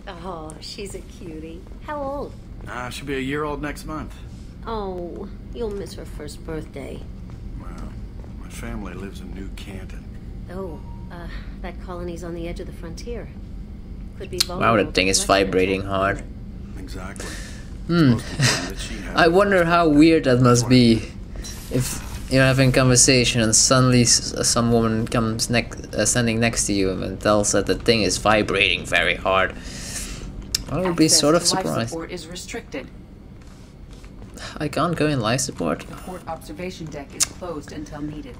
Oh, she's a cutie. How old? She'll be a year old next month. Oh, you'll miss her first birthday. Well, my family lives in New Canton. Oh, that colony's on the edge of the frontier. Could be vulnerable. Wow, that thing is vibrating hard. Exactly. I wonder how weird that must be. If you're having a conversation and suddenly some woman comes standing next to you and tells that the thing is vibrating very hard. I would be sort of surprised. Life support is restricted. I can't go in life support. The port observation deck is closed until needed.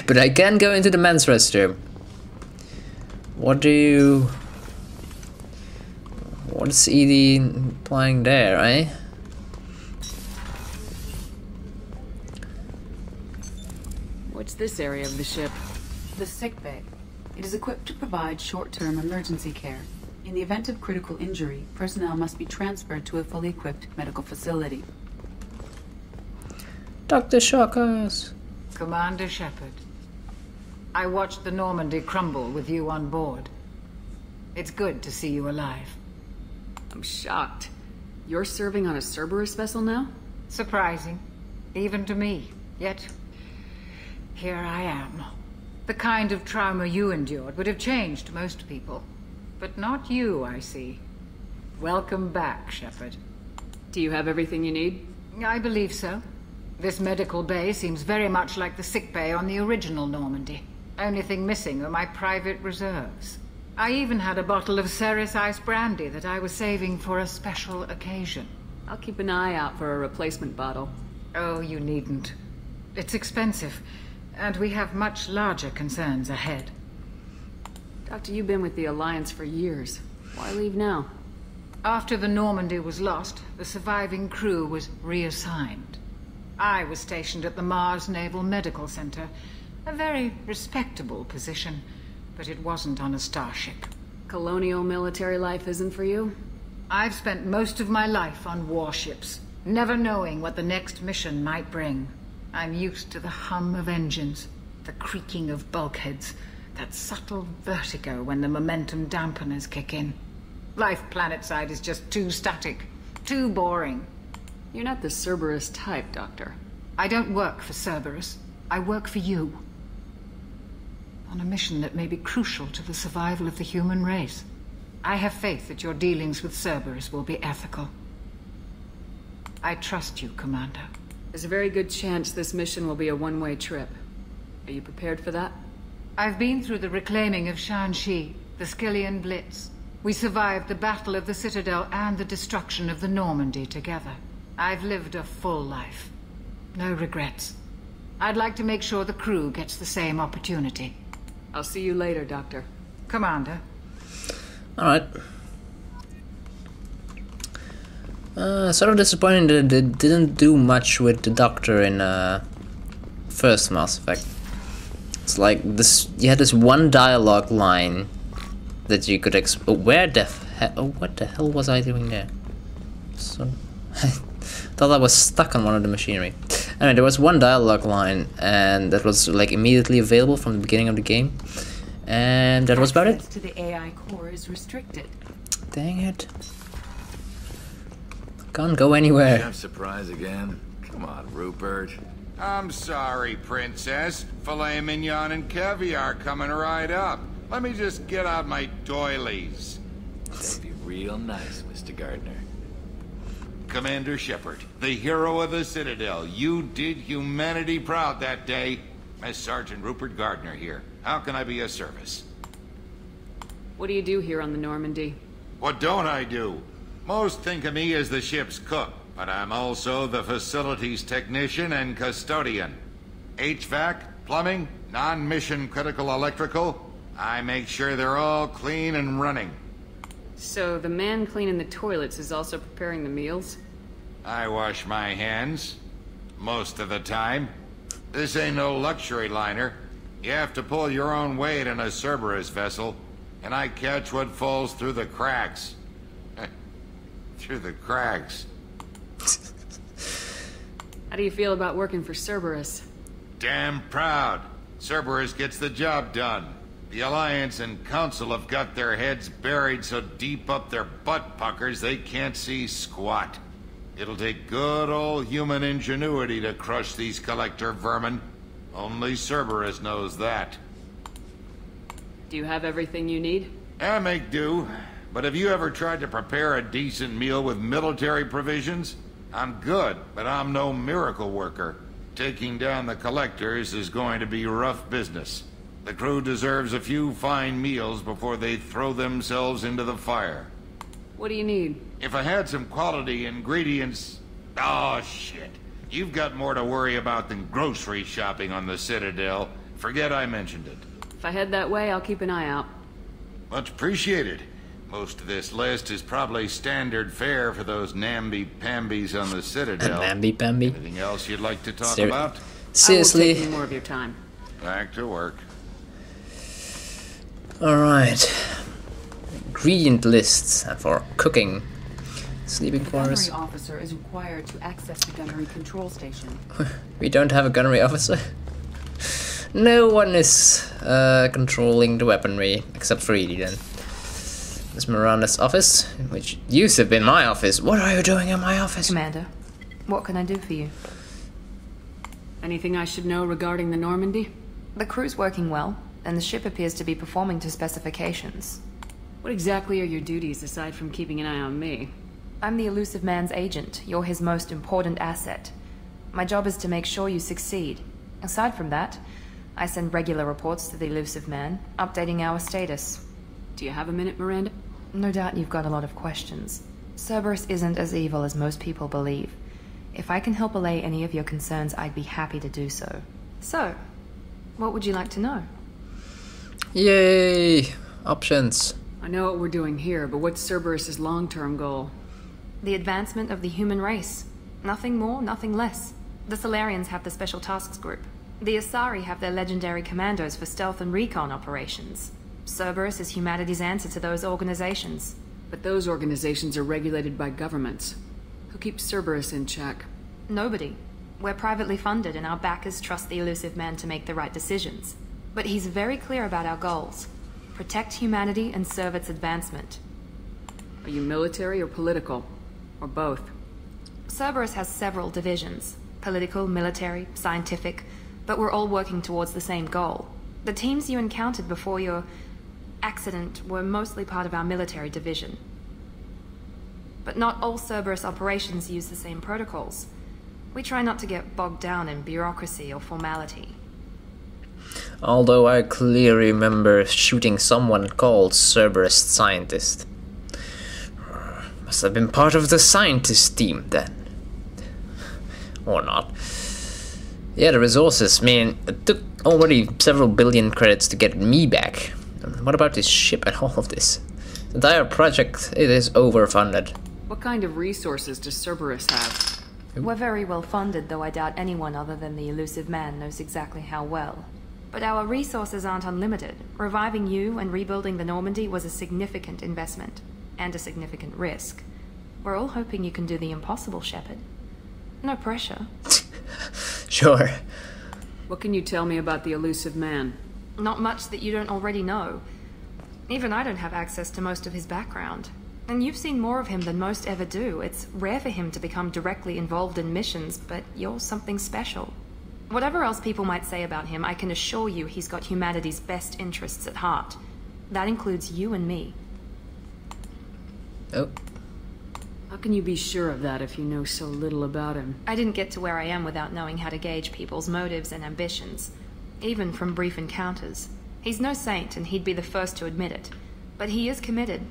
But I can go into the men's restroom. What is ED implying there, eh? What's this area of the ship? The sick bay. It is equipped to provide short-term emergency care. In the event of critical injury, personnel must be transferred to a fully equipped medical facility. Dr. Shockers. Commander Shepard, I watched the Normandy crumble with you on board. It's good to see you alive. I'm shocked. You're serving on a Cerberus vessel now? Surprising, even to me. Yet, here I am. The kind of trauma you endured would have changed most people. But not you, I see. Welcome back, Shepard. Do you have everything you need? I believe so. This medical bay seems very much like the sick bay on the original Normandy. Only thing missing are my private reserves. I even had a bottle of Ceres Ice brandy that I was saving for a special occasion. I'll keep an eye out for a replacement bottle. Oh, you needn't. It's expensive, and we have much larger concerns ahead. Doctor, you've been with the Alliance for years. Why leave now? After the Normandy was lost, the surviving crew was reassigned. I was stationed at the Mars Naval Medical Center, a very respectable position, but it wasn't on a starship. Colonial military life isn't for you? I've spent most of my life on warships, never knowing what the next mission might bring. I'm used to the hum of engines, the creaking of bulkheads, that subtle vertigo when the momentum dampeners kick in. Life planetside is just too static, too boring. You're not the Cerberus type, Doctor. I don't work for Cerberus. I work for you. On a mission that may be crucial to the survival of the human race. I have faith that your dealings with Cerberus will be ethical. I trust you, Commander. There's a very good chance this mission will be a one-way trip. Are you prepared for that? I've been through the reclaiming of Shanxi, the Skillian Blitz. We survived the Battle of the Citadel and the destruction of the Normandy together. I've lived a full life. No regrets. I'd like to make sure the crew gets the same opportunity. I'll see you later, Doctor. Commander. Alright. Sort of disappointing that they didn't do much with the Doctor in first Mass Effect. It's like this. You had this one dialogue line that you could where the hell? Oh, what the hell was I doing there? So I thought I was stuck on one of the machinery. Anyway, there was one dialogue line, and that was like immediately available from the beginning of the game, and that was about it. Access to the AI core is restricted. Dang it! Can't go anywhere. Chef surprise again? Come on, Rupert. I'm sorry, Princess. Filet mignon and caviar coming right up. Let me just get out my doilies. That'd be real nice, Mr. Gardner. Commander Shepard, the hero of the Citadel. You did humanity proud that day. As Sergeant Rupert Gardner here. How can I be of service? What do you do here on the Normandy? What don't I do? Most think of me as the ship's cook, but I'm also the facilities technician and custodian. HVAC, plumbing, non-mission critical electrical. I make sure they're all clean and running. So the man cleaning the toilets is also preparing the meals? I wash my hands. Most of the time. This ain't no luxury liner. You have to pull your own weight in a Cerberus vessel, and I catch what falls through the cracks. Through the cracks. How do you feel about working for Cerberus? Damn proud. Cerberus gets the job done. The Alliance and Council have got their heads buried so deep up their butt puckers they can't see squat. It'll take good old human ingenuity to crush these collector vermin. Only Cerberus knows that. Do you have everything you need? I make do. But have you ever tried to prepare a decent meal with military provisions? I'm good, but I'm no miracle worker. Taking down the collectors is going to be rough business. The crew deserves a few fine meals before they throw themselves into the fire. What do you need? If I had some quality ingredients... Oh, shit. You've got more to worry about than grocery shopping on the Citadel. Forget I mentioned it. If I head that way, I'll keep an eye out. Much appreciated. Most of this list is probably standard fare for those namby-pambies on the Citadel. Namby-pamby? Anything else you'd like to talk about? Seriously? I won't take any more of your time. Back to work. Alright. Ingredient lists for cooking. Sleeping The quarters. gunnery officer is required to access the gunnery control station. We don't have a gunnery officer. No one is controlling the weaponry, except for Edie then. This is Miranda's office, which used to have been my office. What are you doing in my office? Commander, what can I do for you? Anything I should know regarding the Normandy? The crew's working well, and the ship appears to be performing to specifications. What exactly are your duties aside from keeping an eye on me? I'm the elusive man's agent. You're his most important asset. My job is to make sure you succeed. Aside from that, I send regular reports to the elusive man, updating our status. Do you have a minute, Miranda? No doubt you've got a lot of questions. Cerberus isn't as evil as most people believe. If I can help allay any of your concerns, I'd be happy to do so. So, what would you like to know? Yay! Options. I know what we're doing here, but what's Cerberus's long-term goal? The advancement of the human race. Nothing more, nothing less. The Solarians have the Special Tasks Group. The Asari have their legendary commandos for stealth and recon operations. Cerberus is humanity's answer to those organizations. But those organizations are regulated by governments. Who keeps Cerberus in check? Nobody. We're privately funded and our backers trust the elusive man to make the right decisions. But he's very clear about our goals. Protect humanity and serve its advancement. Are you military or political? Or both? Cerberus has several divisions. Political, military, scientific. But we're all working towards the same goal. The teams you encountered before your accident were mostly part of our military division. But not all Cerberus operations use the same protocols. We try not to get bogged down in bureaucracy or formality. Although I clearly remember shooting someone called Cerberus Scientist. Must have been part of the scientist team then. Or not. Yeah, the resources, man, it took already several billion credits to get me back. What about this ship and all of this? The entire project, it is overfunded. What kind of resources does Cerberus have? We're very well funded, though I doubt anyone other than the elusive man knows exactly how well. But our resources aren't unlimited. Reviving you and rebuilding the Normandy was a significant investment, and a significant risk. We're all hoping you can do the impossible, Shepard. No pressure. Sure. What can you tell me about the elusive man? Not much that you don't already know. Even I don't have access to most of his background. And you've seen more of him than most ever do. It's rare for him to become directly involved in missions, but you're something special. Whatever else people might say about him, I can assure you he's got humanity's best interests at heart. That includes you and me. Oh. How can you be sure of that if you know so little about him? I didn't get to where I am without knowing how to gauge people's motives and ambitions, even from brief encounters. He's no saint, and he'd be the first to admit it. But he is committed.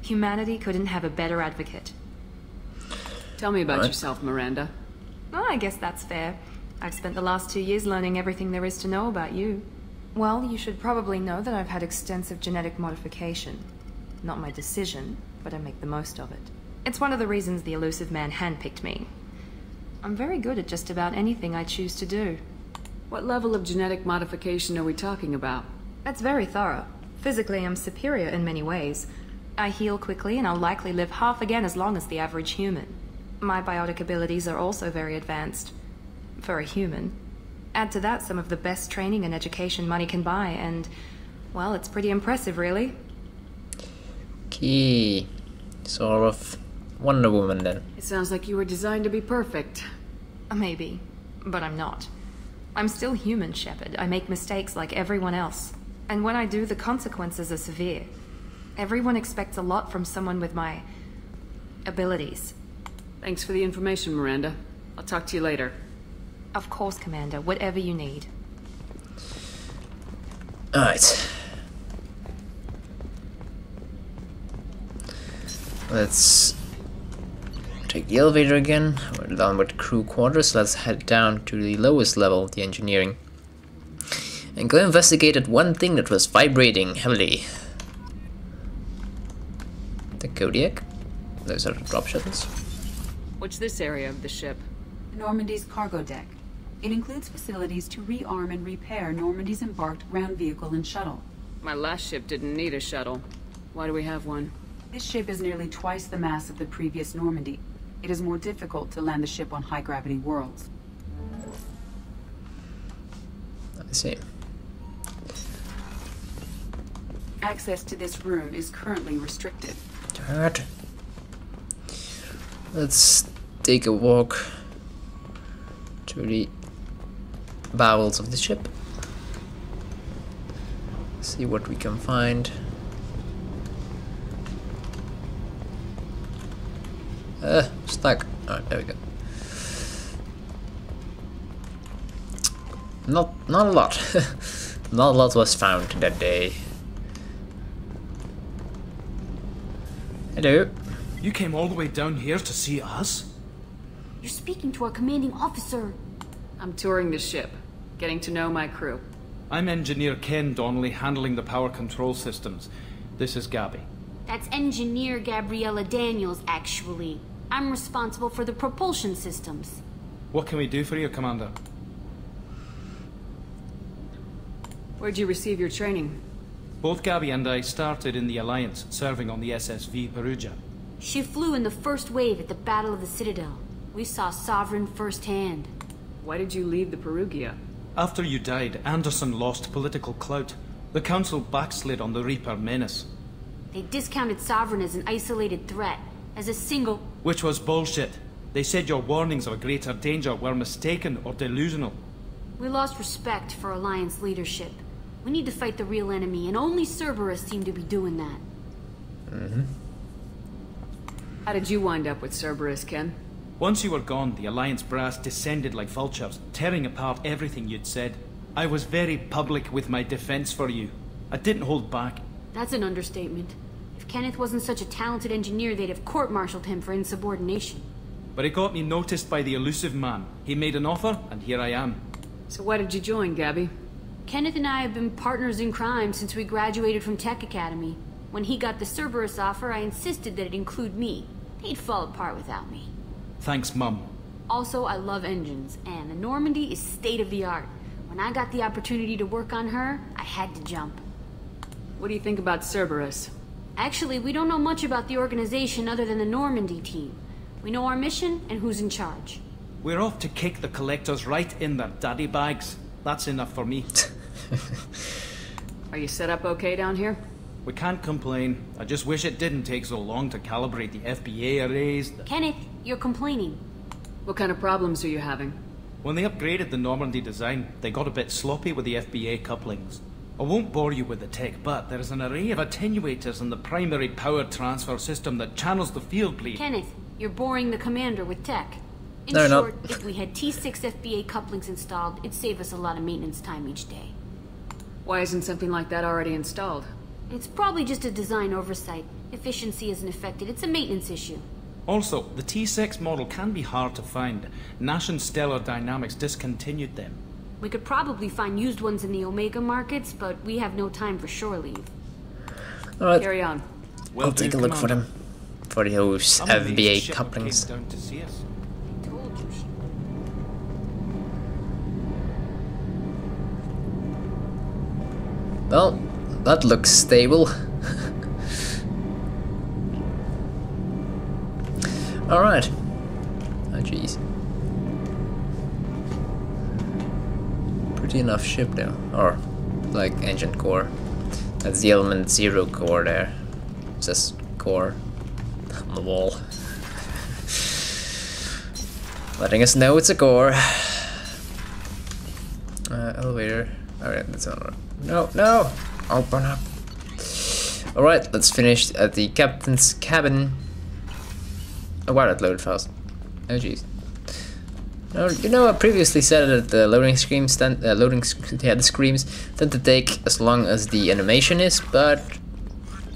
Humanity couldn't have a better advocate. Tell me about yourself, Miranda. Well, I guess that's fair. I've spent the last 2 years learning everything there is to know about you. Well, you should probably know that I've had extensive genetic modification. Not my decision, but I make the most of it. It's one of the reasons the elusive man handpicked me. I'm very good at just about anything I choose to do. What level of genetic modification are we talking about? That's very thorough. Physically, I'm superior in many ways. I heal quickly, and I'll likely live half again as long as the average human. My biotic abilities are also very advanced. For a human. Add to that some of the best training and education money can buy, and Well, it's pretty impressive, really. Okay. Sort of Wonder Woman then. It sounds like you were designed to be perfect. Maybe, but I'm not. I'm still human, Shepard. I make mistakes like everyone else. And when I do, the consequences are severe. Everyone expects a lot from someone with my abilities. Thanks for the information, Miranda. I'll talk to you later. Of course, Commander. Whatever you need. Alright. Let's take the elevator again. We're done with crew quarters. Let's head down to the lowest level, the engineering. And go investigate that one thing that was vibrating heavily. The Kodiak. Those are the drop shuttles. What's this area of the ship? Normandy's cargo deck. It includes facilities to rearm and repair Normandy's embarked ground vehicle and shuttle. My last ship didn't need a shuttle. Why do we have one? This ship is nearly twice the mass of the previous Normandy. It is more difficult to land the ship on high-gravity worlds. I see. Access to this room is currently restricted. Alright. Let's take a walk to the bowels of the ship. See what we can find. Stuck. Alright, there we go. Not a lot. Not a lot was found that day. Hello. You came all the way down here to see us? You're speaking to our commanding officer. I'm touring the ship, getting to know my crew. I'm Engineer Ken Donnelly, handling the power control systems. This is Gabby. That's Engineer Gabriella Daniels, actually. I'm responsible for the propulsion systems. What can we do for you, Commander? Where'd you receive your training? Both Gabby and I started in the Alliance, serving on the SSV Perugia. She flew in the first wave at the Battle of the Citadel. We saw Sovereign firsthand. Why did you leave the Perugia? After you died, Anderson lost political clout. The Council backslid on the Reaper menace. They discounted Sovereign as an isolated threat, as a single... Which was bullshit. They said your warnings of a greater danger were mistaken or delusional. We lost respect for Alliance leadership. We need to fight the real enemy, and only Cerberus seem to be doing that. Mm-hmm. How did you wind up with Cerberus, Ken? Once you were gone, the Alliance brass descended like vultures, tearing apart everything you'd said. I was very public with my defense for you. I didn't hold back. That's an understatement. If Kenneth wasn't such a talented engineer, they'd have court-martialed him for insubordination. But it got me noticed by the elusive man. He made an offer, and here I am. So why did you join, Gabby? Kenneth and I have been partners in crime since we graduated from Tech Academy. When he got the Cerberus offer, I insisted that it include me. He'd fall apart without me. Thanks, Mum. Also, I love engines, and the Normandy is state-of-the-art. When I got the opportunity to work on her, I had to jump. What do you think about Cerberus? Actually, we don't know much about the organization other than the Normandy team. We know our mission and who's in charge. We're off to kick the collectors right in their daddy bags. That's enough for me. Are you set up okay down here? We can't complain. I just wish it didn't take so long to calibrate the FBA arrays. Kenneth, you're complaining. What kind of problems are you having? When they upgraded the Normandy design, they got a bit sloppy with the FBA couplings. I won't bore you with the tech, but there is an array of attenuators in the primary power transfer system that channels the field bleed. Kenneth, you're boring the commander with tech. In No, short, not. if we had T6 FBA couplings installed, it'd save us a lot of maintenance time each day. Why isn't something like that already installed? It's probably just a design oversight. Efficiency isn't affected. It's a maintenance issue. Also, the T6 model can be hard to find. Nash and Stellar Dynamics discontinued them. We could probably find used ones in the Omega markets, but we have no time for shore leave. Alright, Carry on. I'll take a look for them. For those I'm amazed the FBA ship couplings. came down to see us. Told you. Well, that looks stable. Alright. Oh jeez. Pretty enough ship though. Or like engine core. That's the element 0 core there. It says core on the wall. Letting us know it's a core. Elevator. Alright, that's not. No, no! Open up. Alright, let's finish at the captain's cabin. Oh wow, that loaded fast. Oh jeez. No, you know, I previously said that the loading screens the screams tend to take as long as the animation is, but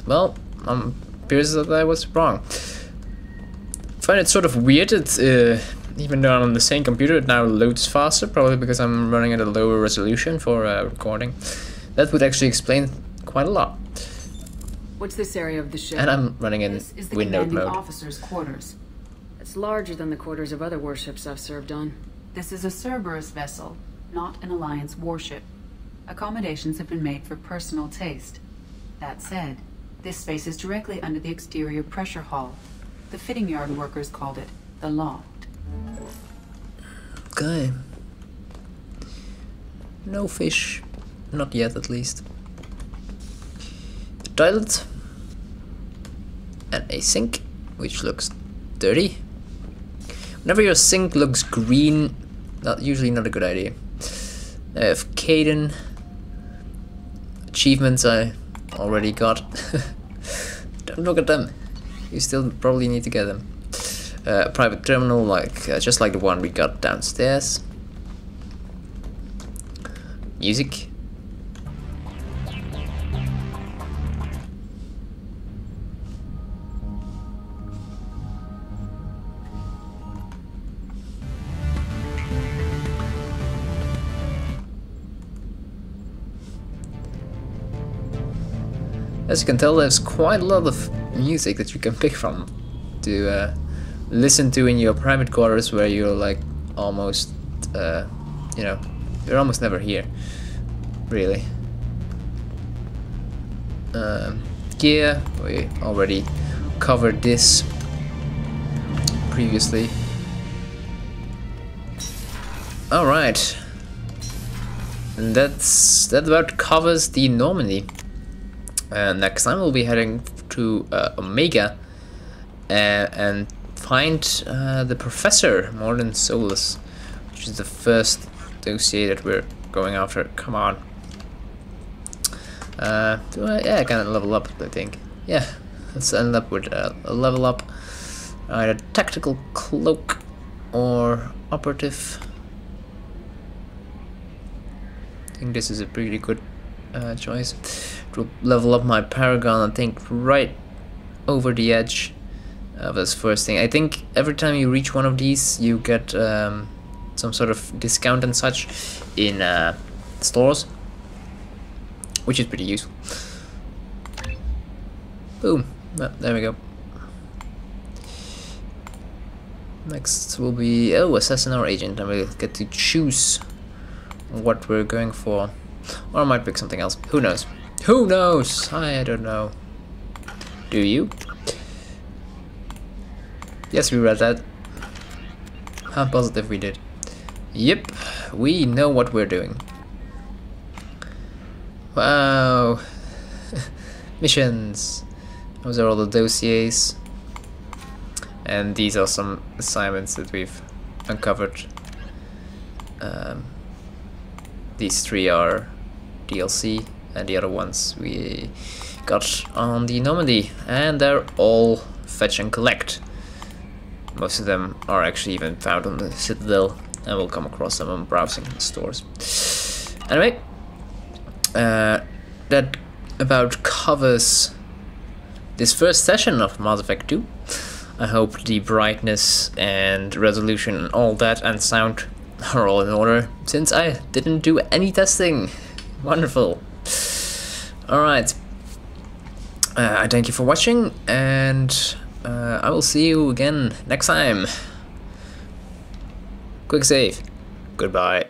well, appears that I was wrong. I find it sort of weird that even though I'm on the same computer, it now loads faster, probably because I'm running at a lower resolution for recording. That would actually explain quite a lot. What's this area of the ship? And I'm running in This is the window commanding mode. officer's quarters. It's larger than the quarters of other warships I've served on. This is a Cerberus vessel, not an Alliance warship. Accommodations have been made for personal taste. That said, this space is directly under the exterior pressure hull. The fitting yard workers called it the loft. Okay. No fish. Not yet, at least. The toilet. And a sink, which looks dirty. Whenever your sink looks green, usually not a good idea. I have Caden. Achievements I already got. Don't look at them. You still probably need to get them. Private terminal, just like the one we got downstairs. Music. As you can tell, there's quite a lot of music that you can pick from to listen to in your private quarters, where you're like almost, you know, you're almost never here, really. Gear, we already covered this previously. All right, and that about covers the Normandy. Next time we'll be heading to Omega and find the Professor, more than Solus, which is the first dossier that we're going after. Come on. Yeah, I can level up, I think. Yeah, let's end up with a level up. Either tactical cloak or operative. I think this is a pretty good choice. It will level up my Paragon, I think, right over the edge of this first thing. I think every time you reach one of these, you get some sort of discount and such in stores, which is pretty useful. Boom. Oh, there we go. Next will be assassin or agent, and we'll get to choose what we're going for. Or I might pick something else. Who knows? Who knows? I don't know. Do you? Yes, we read that. I'm positive we did. Yep, we know what we're doing. Wow. Missions. Those are all the dossiers. And these are some assignments that we've uncovered. These three are DLC, and the other ones we got on the Normandy, and they're all fetch and collect. Most of them are actually even found on the Citadel, and we'll come across them on browsing stores. Anyway, that about covers this first session of Mass Effect 2. I hope the brightness and resolution and all that and sound are all in order, since I didn't do any testing. Wonderful. Alright. I thank you for watching, and I will see you again next time. Quick save. Goodbye.